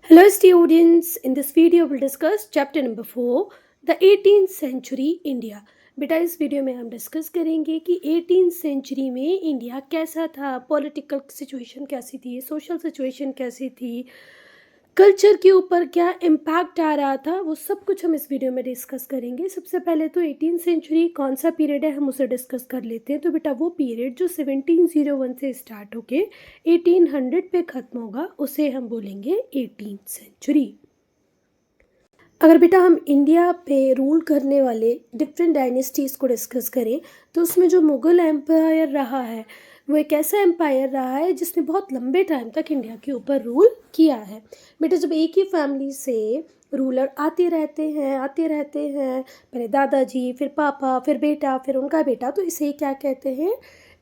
Hello students, in this video we'll discuss chapter number 4, the 18th century India. बेटा इस video में हम discuss करेंगे कि 18th सेंचुरी में इंडिया कैसा था, पॉलिटिकल सिचुएशन कैसी थी, सोशल सिचुएशन कैसी थी, कल्चर के ऊपर क्या इम्पैक्ट आ रहा था, वो सब कुछ हम इस वीडियो में डिस्कस करेंगे। सबसे पहले तो 18th सेंचुरी कौन सा पीरियड है हम उसे डिस्कस कर लेते हैं। तो बेटा वो पीरियड जो 1701 से स्टार्ट होके 1800 पे ख़त्म होगा उसे हम बोलेंगे 18th सेंचुरी। अगर बेटा हम इंडिया पे रूल करने वाले डिफरेंट डायनेस्टीज़ को डिस्कस करें तो उसमें जो मुग़ल एम्पायर रहा है वो एक ऐसा एम्पायर रहा है जिसने बहुत लंबे टाइम तक इंडिया के ऊपर रूल किया है। बेटा जब एक ही फैमिली से रूलर आते रहते हैं, पहले दादाजी, फिर पापा, फिर बेटा, फिर उनका बेटा, तो इसे क्या कहते हैं?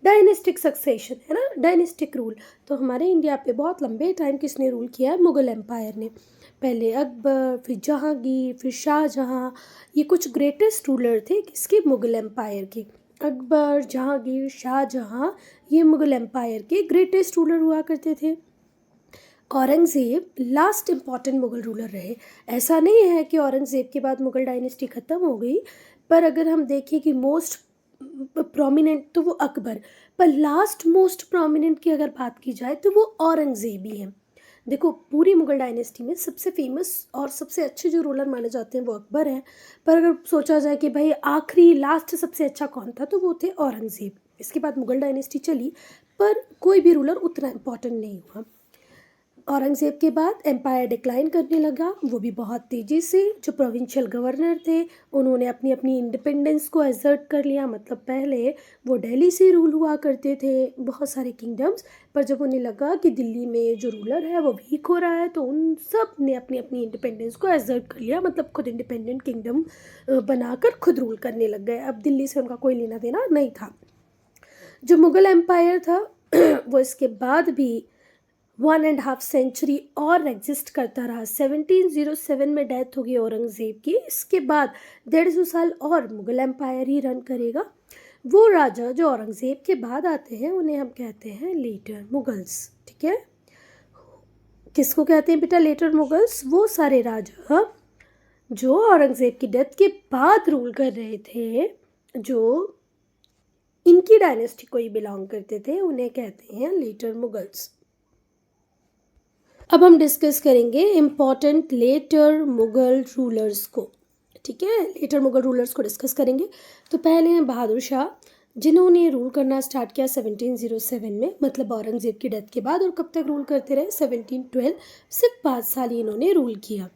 डायनेस्टिक सक्सेशन, है ना, डायनेस्टिक रूल। तो हमारे इंडिया पे बहुत लंबे टाइम किसने रूल किया है? मुग़ल एम्पायर ने। पहले अकबर, फिर जहांगीर, फिर शाहजहां, ये कुछ ग्रेटेस्ट रूलर थे किसके? मुग़ल एम्पायर के। अकबर, जहांगीर, शाहजहां, ये मुग़ल एम्पायर के ग्रेटेस्ट रूलर हुआ करते थे। Aurangzeb last important Mughal ruler रहे। ऐसा नहीं है कि औरंगज़ेब के बाद मुग़ल डायनेस्टी ख़त्म हो गई, पर अगर हम देखें कि मोस्ट प्रोमिनेंट तो वो अकबर, पर लास्ट मोस्ट प्रोमिनेंट की अगर बात की जाए तो वो औरंगज़ेब ही है। देखो पूरी मुग़ल डायनेस्टी में सबसे फेमस और सबसे अच्छे जो रूलर माने जाते हैं वो अकबर हैं, पर अगर सोचा जाए कि भाई आखिरी लास्ट सबसे अच्छा कौन था तो वो थे औरंगज़ेब। इसके बाद मुग़ल डायनेस्टी चली पर कोई भी रूलर उतना इम्पॉर्टेंट नहीं हुआ। औरंगज़ेब के बाद एम्पायर डिक्लाइन करने लगा, वो भी बहुत तेज़ी से। जो प्रोविंशियल गवर्नर थे उन्होंने अपनी अपनी इंडिपेंडेंस को एसर्ट कर लिया। मतलब पहले वो दिल्ली से रूल हुआ करते थे बहुत सारे किंगडम्स, पर जब उन्हें लगा कि दिल्ली में जो रूलर है वो वीक हो रहा है तो उन सब ने अपनी अपनी इंडिपेंडेंस को एसर्ट कर लिया। मतलब खुद इंडिपेंडेंट किंगडम बनाकर खुद रूल करने लग गए। अब दिल्ली से उनका कोई लेना देना नहीं था। जो मुग़ल एम्पायर था वो इसके बाद भी 1.5 सेंचुरी और एग्जिस्ट करता रहा। 1707 में डेथ होगी औरंगज़ेब की। इसके बाद 150 साल और मुग़ल एम्पायर ही रन करेगा। वो राजा जो औरंगज़ेब के बाद आते हैं उन्हें हम कहते हैं लेटर मुग़ल्स। ठीक है, किसको कहते हैं बेटा लेटर मुग़ल्स? वो सारे राजा जो औरंगज़ेब की डेथ के बाद रूल कर रहे थे, जो इनकी डायनेस्टी को ही बिलोंग करते थे, उन्हें कहते हैं लेटर मुग़ल्स। अब हम डिस्कस करेंगे इम्पॉर्टेंट लेटर मुग़ल रूलर्स को। ठीक है, लेटर मुग़ल रूलर्स को डिस्कस करेंगे। तो पहले हैं बहादुर शाह, जिन्होंने रूल करना स्टार्ट किया 1707 में, मतलब औरंगज़ेब की डेथ के बाद, और कब तक रूल करते रहे? 1712। सिर्फ 5 साल ही इन्होंने रूल किया।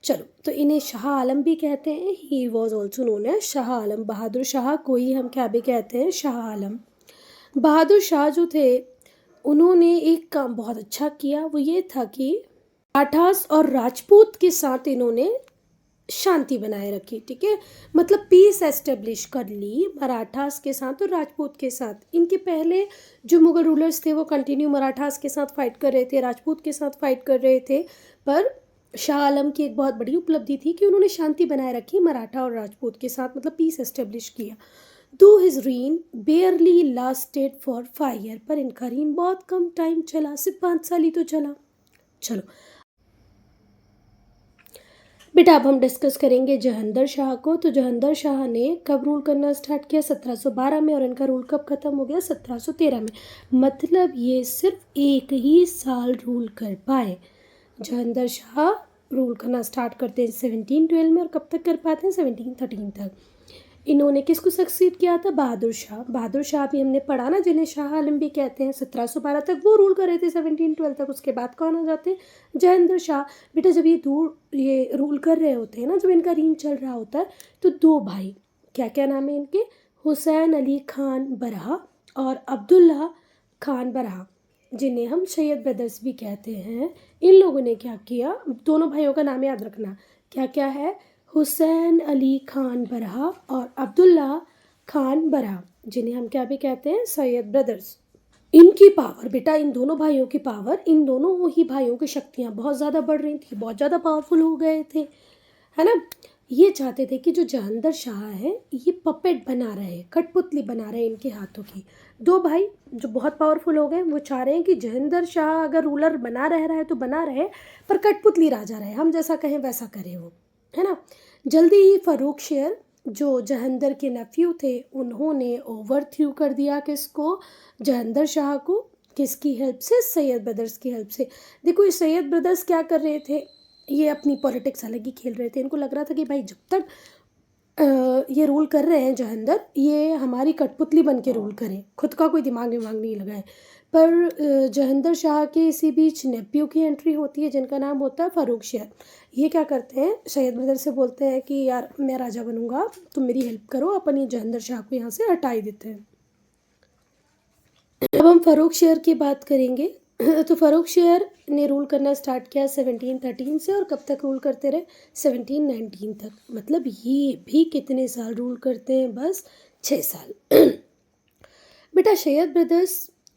चलो, तो इन्हें शाह आलम भी कहते हैं। He was also known as Shah Alam. Bahadur Shah को ही हम क्या भी कहते हैं? शाह आलम। बहादुर शाह जो थे उन्होंने एक काम बहुत अच्छा किया, वो ये था कि मराठास और राजपूत के साथ इन्होंने शांति बनाए रखी। ठीक है, मतलब पीस एस्टेब्लिश कर ली मराठास के साथ और राजपूत के साथ। इनके पहले जो मुग़ल रूलर्स थे वो कंटिन्यू मराठास के साथ फाइट कर रहे थे, राजपूत के साथ फाइट कर रहे थे, पर शाह आलम की एक बहुत बड़ी उपलब्धि थी कि उन्होंने शांति बनाए रखी मराठा और राजपूत के साथ, मतलब पीस एस्टेब्लिश किया। Though his reign barely lasted for 5 year, पर इनका रीन बहुत कम टाइम चला, सिर्फ 5 साल ही तो चला। चलो बेटा अब हम डिस्कस करेंगे जहांगीर शाह को। तो जहांगीर शाह ने कब रूल करना स्टार्ट किया? 1712 में, और इनका रूल कब ख़त्म हो गया? 1713 में। मतलब ये सिर्फ एक ही साल रूल कर पाए। जहांगीर शाह रूल करना स्टार्ट करते हैं 1712 में, और कब तक कर पाते हैं? 1713 तक। इन्होंने किसको सक्सीड किया था? बहादुर शाह। बहादुर शाह भी हमने पढ़ा ना, जिन्हें शाह आलम भी कहते हैं। 1712 तक वो रूल कर रहे थे, 1712 तक। उसके बाद कौन आ जाते हैं? जहांगीर शाह। बेटा जब ये रूल कर रहे होते हैं ना, जब इनका रीन चल रहा होता है, तो 2 भाई, क्या क्या नाम है इनके? हुसैन अली खान बरहा और अब्दुल्ला खान बरहा, जिन्हें हम सैयद ब्रदर्स भी कहते हैं। इन लोगों ने क्या किया? दोनों भाइयों का नाम याद रखना, क्या क्या है? हुसैन अली खान बरहा और अब्दुल्ला खान बरहा, जिन्हें हम क्या भी कहते हैं? सैयद ब्रदर्स। इनकी पावर बेटा, इन दोनों भाइयों की पावर, इन दोनों ही भाइयों की शक्तियाँ बहुत ज़्यादा बढ़ रही थी, बहुत ज़्यादा पावरफुल हो गए थे, है ना। ये चाहते थे कि जो जहांगीर शाह है ये पपेट बना रहे हैं, कठपुतली बना रहे हैं इनके हाथों की। दो भाई जो बहुत पावरफुल हो गए वो चाह रहे हैं कि जहांगीर शाह अगर रूलर बना रह रहा है तो बना रहे, पर कठपुतली राजा रहे, हम जैसा कहें वैसा करें वो, है ना। जल्दी ही फ़ारूक शेर जो जहांगीर के नेफ्यू थे उन्होंने ओवरथ्रू कर दिया किसको, जहांगीर शाह को। किसकी हेल्प से, सैयद ब्रदर्स की हेल्प से। देखो ये सैयद ब्रदर्स क्या कर रहे थे, ये अपनी पॉलिटिक्स अलग ही खेल रहे थे। इनको लग रहा था कि भाई जब तक ये रूल कर रहे हैं जहांगीर, ये हमारी कठपुतली बन के रूल करें, खुद का कोई दिमाग नहीं लगाए। पर जहांगीर शाह के इसी बीच नेप्यू की एंट्री होती है जिनका नाम होता है फ़ारूक शेर। ये क्या करते हैं, सैयद ब्रदर से बोलते हैं कि यार मैं राजा बनूंगा, तुम मेरी हेल्प करो, अपन ये जहांगीर शाह को यहाँ से हटा ही देते हैं। अब हम फ़ारूक शेर की बात करेंगे। तो फ़ारूक शेर ने रूल करना स्टार्ट किया 1713 से, और कब तक रूल करते रहे, 1719 तक। मतलब ये भी कितने साल रूल करते हैं, बस 6 साल। बेटा सैयद ब्रदर्स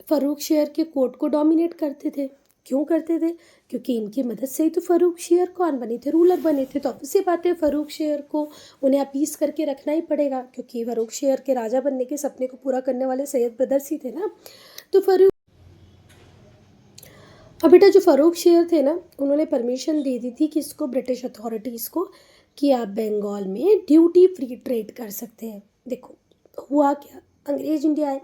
फ़ारूक शेर के कोर्ट को डोमिनेट करते थे। क्यों करते थे, क्योंकि इनकी मदद से ही तो फ़ारूक शेर कौन बने थे, रूलर बने थे। तो ऑब्वियस सी बात है फ़ारूक शेर को उन्हें अपीस करके रखना ही पड़ेगा, क्योंकि फ़ारूक शेर के राजा बनने के सपने को पूरा करने वाले सैयद ब्रदर्स ही थे ना। तो फ़ारूक, अब बेटा जो फ़ारूक शेर थे ना, उन्होंने परमिशन दे दी थी किसको, ब्रिटिश अथॉरिटीज़ को, कि आप बंगाल में ड्यूटी फ्री ट्रेड कर सकते हैं। देखो हुआ क्या, अंग्रेज इंडिया आए,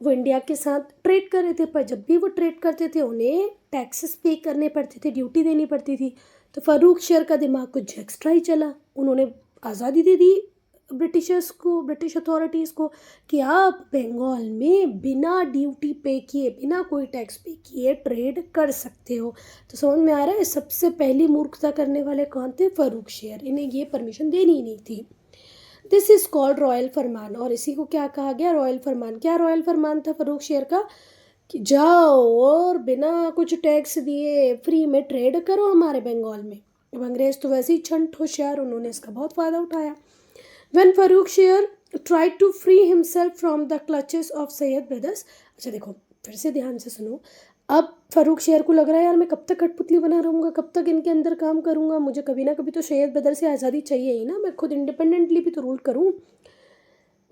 वो इंडिया के साथ ट्रेड कर रहे थे, पर जब भी वो ट्रेड करते थे उन्हें टैक्सेस पे करने पड़ते थे, ड्यूटी देनी पड़ती थी। तो फ़ारूक शेर का दिमाग कुछ एक्स्ट्रा ही चला, उन्होंने आज़ादी दे दी ब्रिटिशर्स को, ब्रिटिश अथॉरिटीज़ को, कि आप बंगाल में बिना ड्यूटी पे किए, बिना कोई टैक्स पे किए ट्रेड कर सकते हो। तो समझ में आ रहा है, सबसे पहली मूर्खता करने वाले कौन थे, फ़ारूक शेर। इन्हें ये परमिशन देनी ही नहीं थी। दिस इज़ कॉल्ड रॉयल फरमान, और इसी को क्या कहा गया, रॉयल फरमान। क्या रॉयल फरमान था फ़ारूक शेर का, कि जाओ और बिना कुछ टैक्स दिए फ्री में ट्रेड करो हमारे बंगाल में। अब अंग्रेज़ तो वैसे ही छंट होशियार, उन्होंने इसका बहुत फ़ायदा उठाया। When Farooq Shear tried to free himself from the clutches of Sayyid brothers, अच्छा देखो फिर से ध्यान से सुनो। अब फ़ारूक शेर को लग रहा है यार मैं कब तक कठपुतली बना रहूँगा, कब तक इनके अंदर काम करूँगा, मुझे कभी ना कभी तो सैयद ब्रदर से आज़ादी चाहिए ही ना, मैं खुद इंडिपेंडेंटली भी तो रूल करूँ।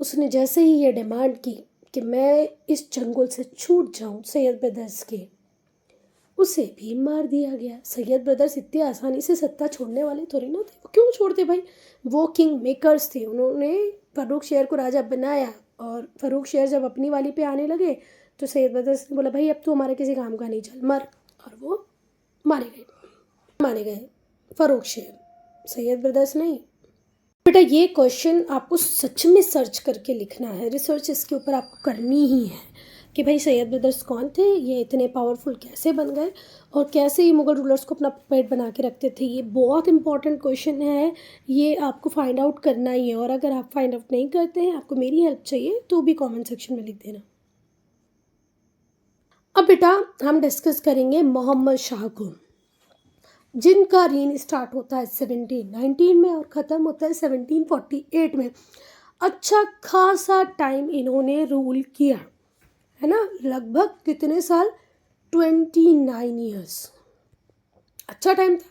उसने जैसे ही ये डिमांड की कि मैं इस चंगुल से छूट जाऊँ सैयद ब्रदर्स के, उसे भी मार दिया गया। सैयद ब्रदर्स इतनी आसानी से सत्ता छोड़ने वाले थोड़ी ना थे, वो क्यों छोड़ते भाई, वो किंग मेकर्स थे, उन्होंने फ़ारूक शेर को राजा बनाया। और फ़ारूक शेर जब अपनी वाली पे आने लगे तो सैयद ब्रदर्स ने बोला भाई अब तो हमारे किसी काम का नहीं, चल मर, और वो मारे गए फ़ारूक शेर, सैयद ब्रदर्स नहीं। बेटा ये क्वेश्चन आपको सच में सर्च करके लिखना है, रिसर्च इसके ऊपर आपको करनी ही है कि भाई सैयद ब्रदर्स कौन थे, ये इतने पावरफुल कैसे बन गए, और कैसे ये मुग़ल रूलर्स को अपना पेट बना के रखते थे। ये बहुत इंपॉर्टेंट क्वेश्चन है, ये आपको फाइंड आउट करना ही है। और अगर आप फाइंड आउट नहीं करते हैं, आपको मेरी हेल्प चाहिए, तो भी कमेंट सेक्शन में लिख देना। अब बेटा हम डिस्कस करेंगे मोहम्मद शाह को, जिनका रीन स्टार्ट होता है 1719 में और ख़त्म होता है 1748 में। अच्छा खासा टाइम इन्होंने रूल किया है ना, लगभग कितने साल, 29 ईयर्स। अच्छा टाइम था।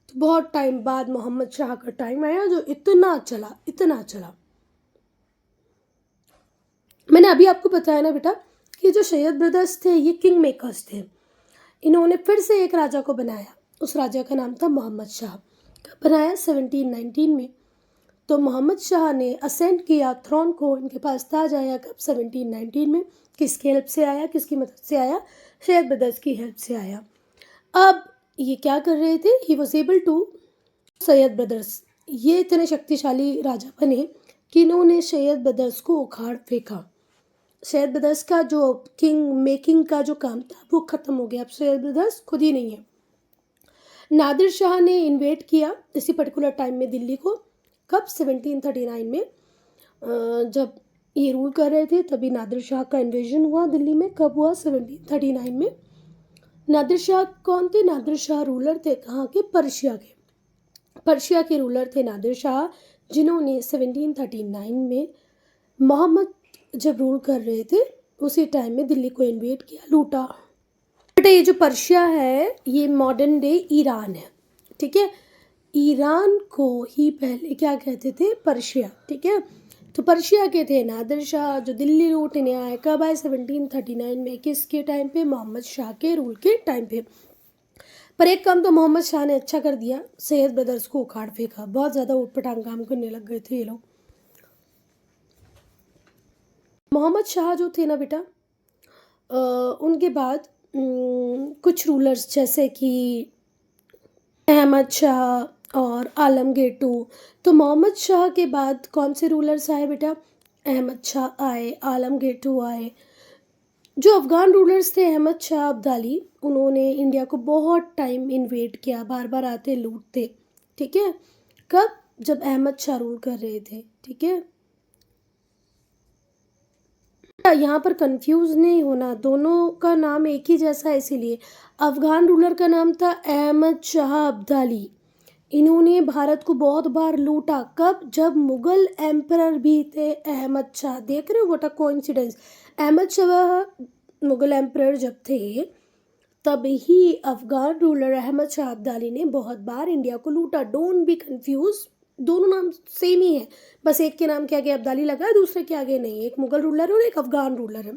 तो बहुत टाइम बाद मोहम्मद शाह का टाइम आया जो इतना चला। मैंने अभी आपको बताया ना बेटा कि जो सैयद ब्रदर्स थे ये किंग मेकर्स थे, इन्होंने फिर से एक राजा को बनाया, उस राजा का नाम था मोहम्मद शाह। कब बनाया, 1719 में। तो मोहम्मद शाह ने असेंड किया थ्रोन को, इनके पास ताज आया कब, 1719 में। किसकी हेल्प से आया, किसकी मदद से आया, सैयद ब्रदर्स की हेल्प से आया। अब ये क्या कर रहे थे, he was able to, Sayyid brothers ये इतने शक्तिशाली राजा बने कि इन्होंने सैयद ब्रदर्स को उखाड़ फेंका। सैयद ब्रदर्स का जो किंग मेकिंग का जो काम था वो ख़त्म हो गया, अब सैयद ब्रदर्स खुद ही नहीं है। नादिर शाह ने इन्वेट किया इसी पर्टिकुलर टाइम में दिल्ली को, कब, 1739 में। जब ये रूल कर रहे थे तभी नादिर शाह का इन्वेजन हुआ दिल्ली में। कब हुआ, 1739 में। नादिर शाह कौन थे, नादिर शाह रूलर थे कहाँ के, पर्शिया के रूलर थे नादिर शाह, जिन्होंने 1739 में मोहम्मद जब रूल कर रहे थे उसी टाइम में दिल्ली को इन्वेट किया, लूटा। बेटा ये जो पर्शिया है ये मॉडर्न डे ईरान है, ठीक है। ईरान को ही पहले क्या कहते थे, पर्शिया, ठीक है। तो पर्शिया के थे नादिर शाह, जो दिल्ली लूटने आए, कब आए, 1739 में, किसके टाइम पे, मोहम्मद शाह के रूल के टाइम पे। पर एक काम तो मोहम्मद शाह ने अच्छा कर दिया, सैयद ब्रदर्स को उखाड़ फेंका, बहुत ज़्यादा उटपटांग काम करने लग गए थे ये लोग। मोहम्मद शाह जो थे ना बेटा, उनके बाद कुछ रूलर्स जैसे कि अहमद शाह और आलमगीर टू। तो मोहम्मद शाह के बाद कौन से रूलर्स आए बेटा, अहमद शाह आए, आलमगीर टू आए। जो अफ़गान रूलर्स थे अहमद शाह अब्दाली, उन्होंने इंडिया को बहुत टाइम इन्वेड किया, बार बार आते लूटते, ठीक है। कब, जब अहमद शाह रूल कर रहे थे, ठीक है। यहाँ पर कंफ्यूज नहीं होना, दोनों का नाम एक ही जैसा है, इसीलिए अफ़गान रूलर का नाम था अहमद शाह अब्दाली। इन्होंने भारत को बहुत बार लूटा, कब, जब मुग़ल एम्परर भी थे अहमद शाह। देख रहे हो what a coincidence, Ahmad Shah Mughal emperor जब थे तब ही अफ़गान रूलर अहमद शाह अब्दाली ने बहुत बार इंडिया को लूटा। डोंट बी कंफ्यूज, दोनों नाम सेम ही है, बस एक के नाम के आगे अब्दाली लगा है, दूसरे के आगे नहीं, एक मुग़ल रूलर है और एक अफ़गान रूलर है।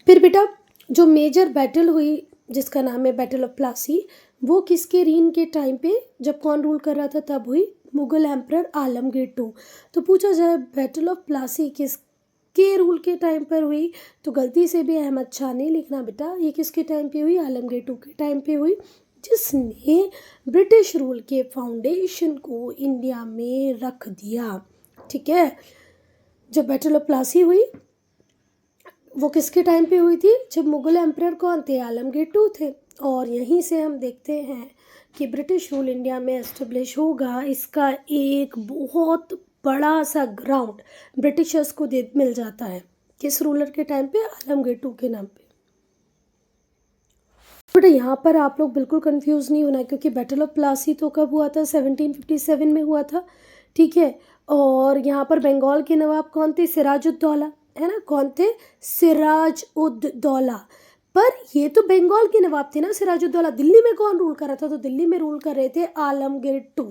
फिर बेटा जो मेजर बैटल हुई जिसका नाम है बैटल ऑफ प्लासी, वो किसके रीन के टाइम पे, जब कौन रूल कर रहा था तब हुई, मुग़ल एम्परर आलमगीर टू। तो पूछा जाए बैटल ऑफ प्लासी किसके रूल के टाइम पर हुई, तो गलती से भी अहमद शाह नहीं लिखना बेटा, ये किसके टाइम पे हुई, आलमगीर टू के टाइम पे हुई, जिसने ब्रिटिश रूल के फाउंडेशन को इंडिया में रख दिया, ठीक है। जब बैटल ऑफ प्लासी हुई वो किसके टाइम पे हुई थी, जब मुग़ल एम्परर कौन थे, आलमगीर टू थे। और यहीं से हम देखते हैं कि ब्रिटिश रूल इंडिया में एस्टेब्लिश होगा, इसका एक बहुत बड़ा सा ग्राउंड ब्रिटिशर्स को मिल जाता है, किस रूलर के टाइम पे, आलमगीर टू के नाम पे। बट यहाँ पर आप लोग बिल्कुल कंफ्यूज नहीं होना, क्योंकि बैटल ऑफ प्लासी तो कब हुआ था, 1757 में हुआ था, ठीक है। और यहाँ पर बंगाल के नवाब कौन थे, सिराजुद्दौला, है ना, कौन थे, सिराजुद्दौला। पर ये तो बंगाल के नवाब थे ना सिराजुद्दौला, दिल्ली में कौन रूल कर रहा था, तो दिल्ली में रूल कर रहे थे आलमगीर टू।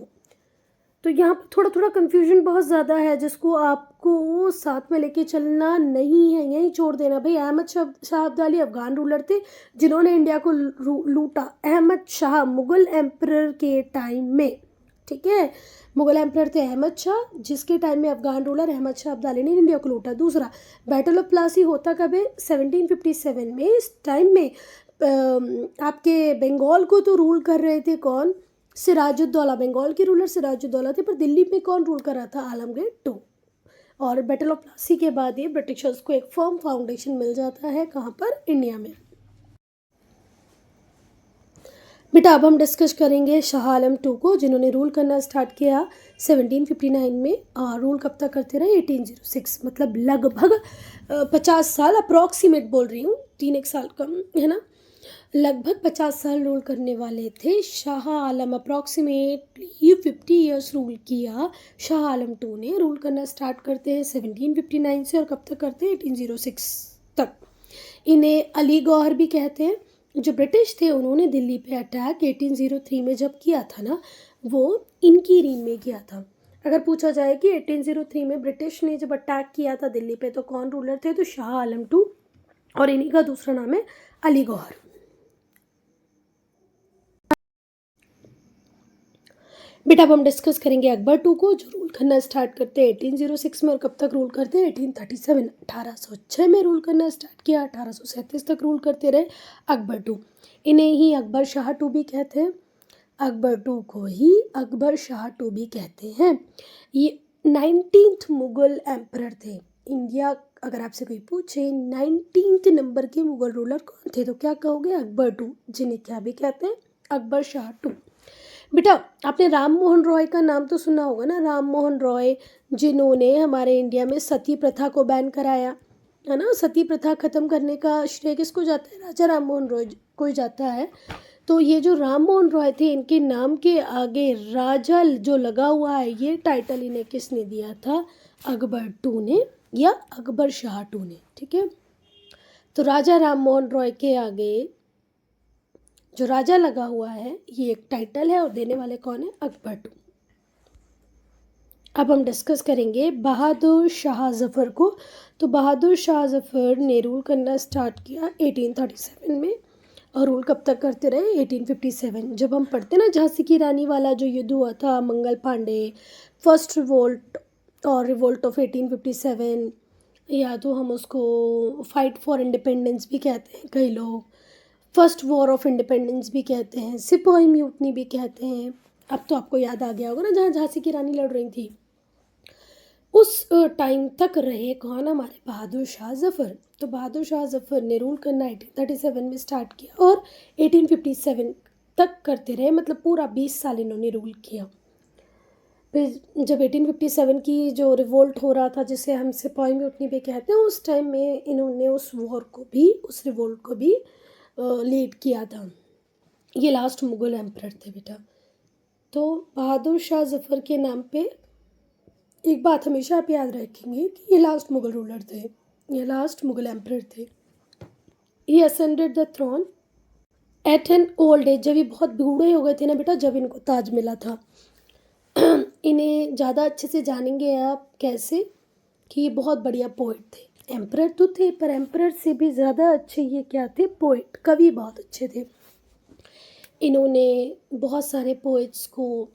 तो यहाँ पर थोड़ा थोड़ा कन्फ्यूजन बहुत ज़्यादा है, जिसको आपको साथ में लेके चलना नहीं है, यहीं छोड़ देना भाई। अहमद शाह अब्दाली अफ़गान रूलर थे जिन्होंने इंडिया को लूटा, अहमद शाह मुग़ल एम्परर के टाइम में, ठीक है। मुग़ल एम्परर थे अहमद शाह, जिसके टाइम में अफ़गान रूलर अहमद शाह अब्दाली ने इंडिया को लूटा। दूसरा, बैटल ऑफ प्लासी होता कब है, 1757 में। इस टाइम में आपके बंगाल को तो रूल कर रहे थे कौन, सिराजुद्दौला, बंगाल के रूलर सिराजुद्दौला थे, पर दिल्ली में कौन रूल कर रहा था, आलमगीर टू। और बैटल ऑफ प्लासी के बाद ये ब्रिटिशर्स को एक फर्म फाउंडेशन मिल जाता है, कहाँ पर, इंडिया में। बेटा अब हम डिस्कस करेंगे शाह आलम टू को, जिन्होंने रूल करना स्टार्ट किया 1759 में, और रूल कब तक करते रहे, 1806, मतलब लगभग 50 साल, अप्रॉक्सीमेट बोल रही हूँ, 3 साल कम है ना, लगभग 50 साल रूल करने वाले थे Shah Alam. Approximately 50 years rule किया शाह आलम टू ने। रूल करना स्टार्ट करते हैं 1759 से, और कब तक करते हैं, 1806 तक। इन्हें अली गौहर भी कहते हैं। जो ब्रिटिश थे उन्होंने दिल्ली पे अटैक 1803 में जब किया था ना, वो इनकी रीन में किया था। अगर पूछा जाए कि 1803 में ब्रिटिश ने जब अटैक किया था दिल्ली पे, तो कौन रूलर थे, तो शाह आलम टू, और इन्हीं का दूसरा नाम है अली गौहर। बेटा अब हम डिस्कस करेंगे अकबर टू को, जो रूल करना स्टार्ट करते हैं 1806 में, और कब तक रूल करते हैं, 1837, 1806 में रूल करना स्टार्ट किया, 1837 तक रूल करते रहे अकबर टू। इन्हें ही अकबर शाह टू भी कहते हैं, अकबर टू को ही अकबर शाह टू भी कहते हैं। ये 19th मुग़ल एम्परर थे इंडिया। अगर आपसे कोई पूछे 19th नंबर के मुग़ल रूलर कौन थे, तो क्या कहोगे, अकबर टू, जिन्हें क्या भी कहते हैं, अकबर शाह टू। बेटा आपने राम मोहन रॉय का नाम तो सुना होगा ना, राम मोहन रॉय, जिन्होंने हमारे इंडिया में सती प्रथा को बैन कराया, है ना। सती प्रथा ख़त्म करने का श्रेय किसको जाता है, राजा राम मोहन रॉय को ही जाता है। तो ये जो राम मोहन रॉय थे, इनके नाम के आगे राजा जो लगा हुआ है, ये टाइटल इन्हें किसने दिया था, अकबर टू ने या अकबर शाह टू ने, ठीक है। तो राजा राम मोहन रॉय के आगे जो राजा लगा हुआ है ये एक टाइटल है और देने वाले कौन है? अकबर टू। अब हम डिस्कस करेंगे बहादुर शाह जफ़र को। तो बहादुर शाह जफ़र ने रूल करना स्टार्ट किया 1837 में और रूल कब तक करते रहे? 1857। जब हम पढ़ते ना झांसी की रानी वाला जो युद्ध हुआ था, मंगल पांडे, फर्स्ट रिवोल्ट और रिवोल्ट ऑफ 1857, या तो हम उसको फाइट फॉर इंडिपेंडेंस भी कहते हैं कई लोग, फर्स्ट वॉर ऑफ इंडिपेंडेंस भी कहते हैं, सिपाही म्यूटनी भी कहते हैं। अब तो आपको याद आ गया होगा ना जहाँ झांसी की रानी लड़ रही थी, उस टाइम तक रहे कौन? हमारे बहादुर शाह जफ़र। तो बहादुर शाह जफ़र ने रूल करना 1837 में स्टार्ट किया और 1857 तक करते रहे, मतलब पूरा 20 साल इन्होंने रूल किया। फिर जब 1857 की जो रिवोल्ट हो रहा था जिसे हम सिपाही म्यूटनी भी कहते हैं, उस टाइम में इन्होंने उस वॉर को भी, उस रिवोल्ट को भी लीड किया था। ये लास्ट मुग़ल एम्परर थे बेटा। तो बहादुर शाह जफ़र के नाम पे एक बात हमेशा आप याद रखेंगे कि ये लास्ट मुग़ल रूलर थे, ये लास्ट मुग़ल एम्परर थे। ये ascended the throne at an old age, जब ये बहुत बूढ़े हो गए थे ना बेटा, जब इनको ताज मिला था। इन्हें ज़्यादा अच्छे से जानेंगे आप कैसे कि ये बहुत बढ़िया पोइट थे। एम्परर तो थे पर एम्परर से भी ज़्यादा अच्छे ये क्या थे? पोइट, कवि बहुत अच्छे थे। इन्होंने बहुत सारे पोइट्स को,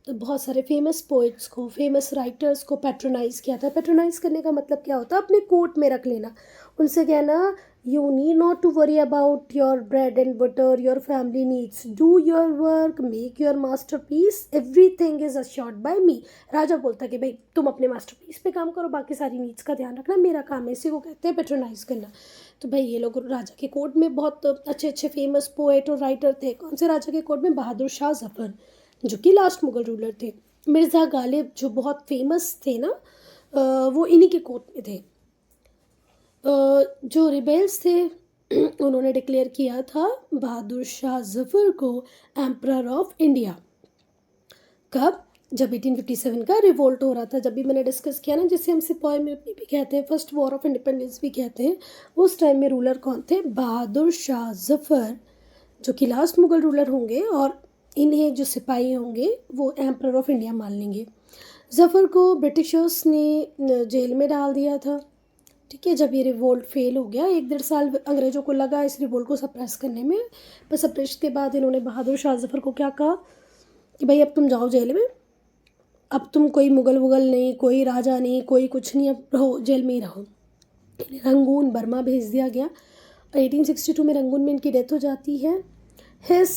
तो बहुत सारे फेमस पोइट्स को, फेमस राइटर्स को पैट्रोनाइज़ किया था। पैट्रोनाइज़ करने का मतलब क्या होता है? अपने कोर्ट में रख लेना, उनसे कहना you need not to worry about your bread and butter, your family needs, do your work, make your masterpiece, everything is assured by me. राजा बोलता कि भाई तुम अपने मास्टरपीस पे काम करो, बाकी सारी नीड्स का ध्यान रखना मेरा काम है। इसी को कहते हैं पैट्रोनाइज़ करना। तो भाई ये लोग राजा के कोर्ट में बहुत अच्छे अच्छे फेमस पोएट और राइटर थे। कौन से राजा के कोर्ट में? बहादुर शाह जफ़र, जो कि लास्ट मुग़ल रूलर थे। मिर्ज़ा गालिब जो बहुत फेमस थे ना, वो इन्हीं के कोर्ट में थे। जो रिबेल्स थे उन्होंने डिक्लेयर किया था बहादुर शाह जफ़र को एम्परर ऑफ इंडिया। कब? जब 1857 का रिवोल्ट हो रहा था, जब भी मैंने डिस्कस किया ना, जिसे हम सिपाही म्यूटनी भी कहते हैं, फर्स्ट वॉर ऑफ इंडिपेंडेंस भी कहते हैं। उस टाइम में रूलर कौन थे? बहादुर शाह जफ़र, जो कि लास्ट मुग़ल रूलर होंगे और इन्हें जो सिपाही होंगे वो एम्परर ऑफ इंडिया मान लेंगे। जफ़र को ब्रिटिशर्स ने जेल में डाल दिया था। ठीक है, जब ये रिवोल्ट फेल हो गया, 1-1.5 साल अंग्रेज़ों को लगा इस रिवोल्ट को सप्रेस करने में, पर सप्रेस के बाद इन्होंने बहादुर शाह जफ़र को क्या कहा कि भाई अब तुम जाओ जेल में, अब तुम कोई मुग़ल वुग़ल नहीं, कोई राजा नहीं, कोई कुछ नहीं, अब रहो जेल में ही रहो। रंगून बर्मा भेज दिया गया। 1862 में रंगून में इनकी डेथ हो जाती है। His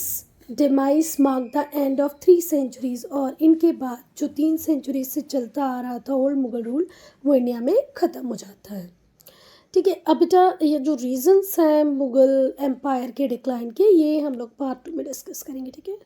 demise mark the end of 3 centuries, और इनके बाद जो 3 सेंचुरी से चलता आ रहा था ओल्ड मुग़ल रूल, वो इंडिया में ख़त्म हो जाता है। ठीक है, अब बेटा ये जो रीज़न्स हैं मुग़ल एम्पायर के डिक्लाइन के, ये हम लोग पार्ट 2 में डिस्कस करेंगे। ठीक है।